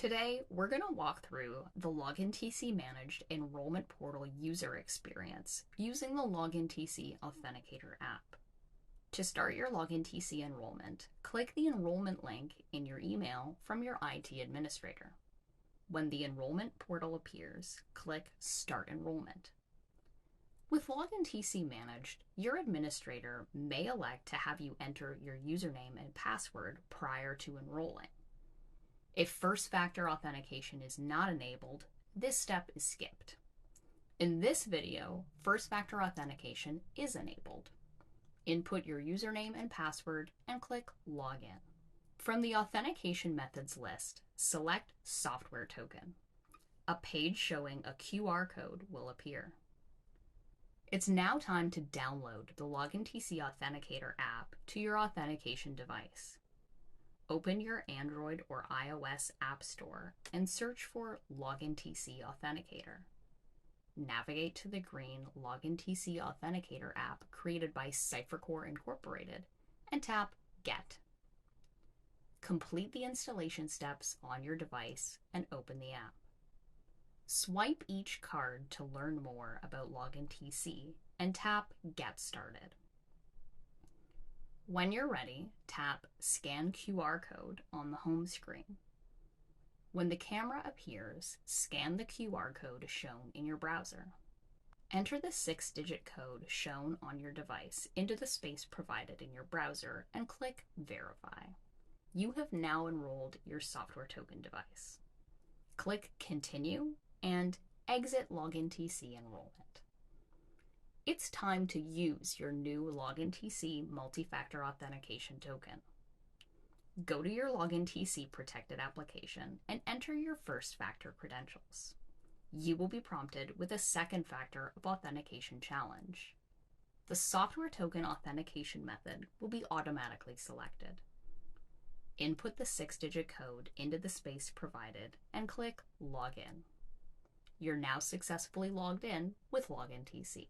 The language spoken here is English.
Today, we're going to walk through the LoginTC Managed Enrollment Portal user experience using the LoginTC Authenticator app. To start your LoginTC enrollment, click the enrollment link in your email from your IT administrator. When the enrollment portal appears, click Start Enrollment. With LoginTC Managed, your administrator may elect to have you enter your username and password prior to enrolling. If first-factor authentication is not enabled, this step is skipped. In this video, first-factor authentication is enabled. Input your username and password and click Login. From the Authentication Methods list, select Software Token. A page showing a QR code will appear. It's now time to download the LoginTC Authenticator app to your authentication device. Open your Android or iOS App Store and search for LoginTC Authenticator. Navigate to the green LoginTC Authenticator app created by CipherCore Incorporated and tap Get. Complete the installation steps on your device and open the app. Swipe each card to learn more about LoginTC and tap Get Started. When you're ready, tap Scan QR Code on the home screen. When the camera appears, scan the QR code shown in your browser. Enter the 6-digit code shown on your device into the space provided in your browser and click Verify. You have now enrolled your software token device. Click Continue and exit LoginTC enrollment. It's time to use your new LoginTC multi-factor authentication token. Go to your LoginTC protected application and enter your first factor credentials. You will be prompted with a second factor of authentication challenge. The software token authentication method will be automatically selected. Input the 6-digit code into the space provided and click Login. You're now successfully logged in with LoginTC.